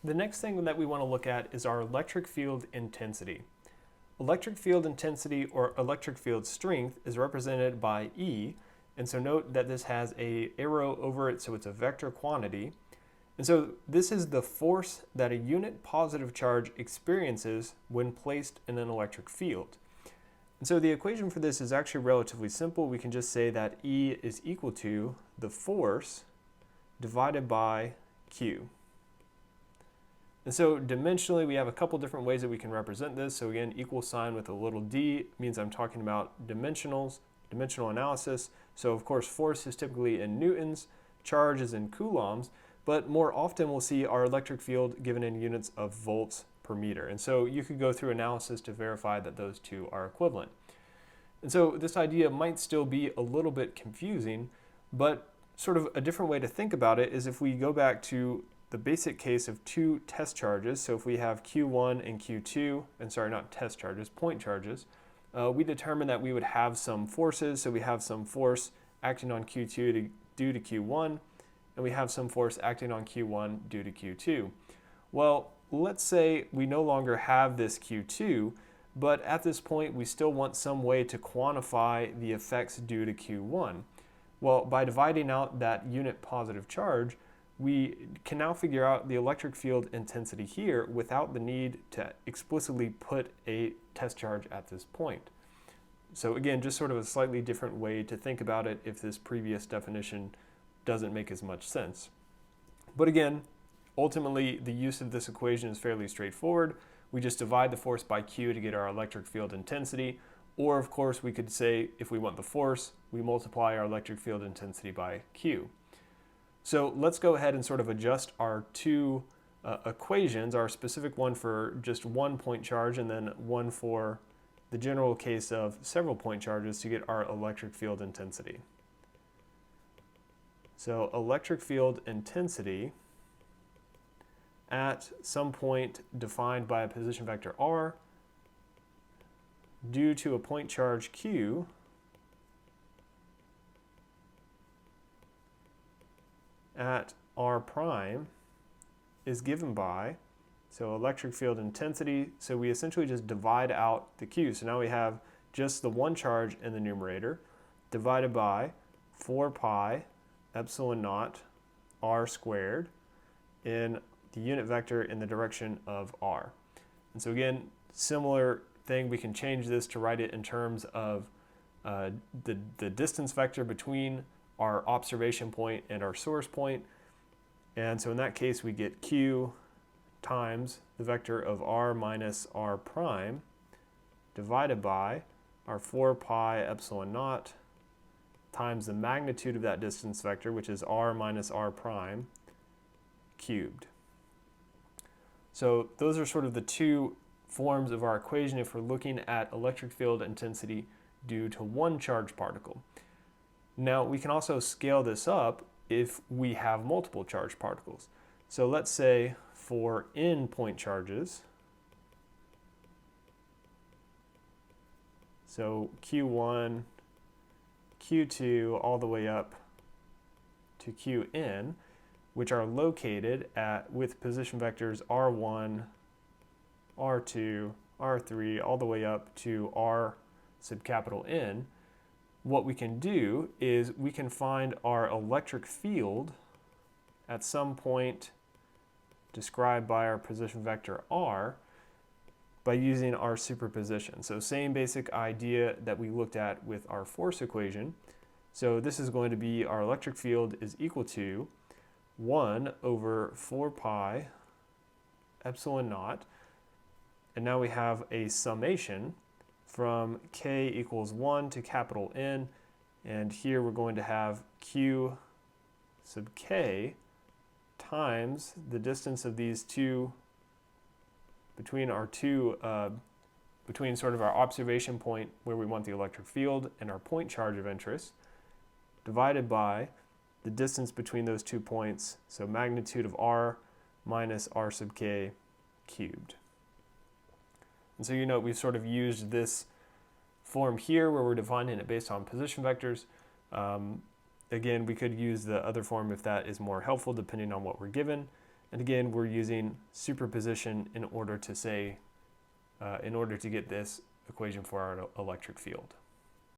The next thing that we want to look at is our electric field intensity. Electric field intensity or electric field strength is represented by E, and so note that this has an arrow over it, so it's a vector quantity. And so this is the force that a unit positive charge experiences when placed in an electric field. And so the equation for this is actually relatively simple. We can just say that E is equal to the force divided by Q. And so dimensionally, we have a couple different ways that we can represent this. So again, equal sign with a little d means I'm talking about dimensional analysis. So of course, force is typically in newtons, charge is in coulombs, but more often we'll see our electric field given in units of volts per meter. And so you could go through analysis to verify that those two are equivalent. And so this idea might still be a little bit confusing, but sort of a different way to think about it is if we go back to the basic case of two test charges. So if we have Q1 and Q2, and sorry, not test charges, point charges, we determined that we would have some forces. So we have some force acting on Q2 due to Q1, and we have some force acting on Q1 due to Q2. Well, let's say we no longer have this Q2, but at this point we still want some way to quantify the effects due to Q1. Well, by dividing out that unit positive charge, we can now figure out the electric field intensity here without the need to explicitly put a test charge at this point. So again, just sort of a slightly different way to think about it if this previous definition doesn't make as much sense. But again, ultimately, the use of this equation is fairly straightforward. We just divide the force by Q to get our electric field intensity. Or of course, we could say if we want the force, we multiply our electric field intensity by Q. So let's go ahead and sort of adjust our two equations, our specific one for just one point charge and then one for the general case of several point charges to get our electric field intensity. So electric field intensity at some point defined by a position vector r due to a point charge Q at r prime is given by, so electric field intensity, so we essentially just divide out the Q. So now we have just the one charge in the numerator divided by 4 pi epsilon naught r squared in the unit vector in the direction of r. And so again, similar thing, we can change this to write it in terms of the distance vector between our observation point and our source point. And so in that case, we get Q times the vector of r minus r prime divided by our 4 pi epsilon naught times the magnitude of that distance vector, which is r minus r prime cubed. So those are sort of the two forms of our equation if we're looking at electric field intensity due to one charged particle. Now we can also scale this up if we have multiple charged particles. So let's say for n point charges, so Q1, Q2, all the way up to Qn, which are located with position vectors R1, R2, R3, all the way up to R sub capital N, what we can do is we can find our electric field at some point described by our position vector R by using our superposition. So same basic idea that we looked at with our force equation. So this is going to be our electric field is equal to 1 over 4 pi epsilon naught. And now we have a summation from k equals 1 to capital N, and here we're going to have Q sub k times the distance of these two between our between sort of our observation point where we want the electric field and our point charge of interest, divided by the distance between those 2 points, so magnitude of r minus r sub k cubed. And so you know we've sort of used this form here where we're defining it based on position vectors. Again, we could use the other form if that is more helpful depending on what we're given. And again, we're using superposition in order to say, in order to get this equation for our electric field.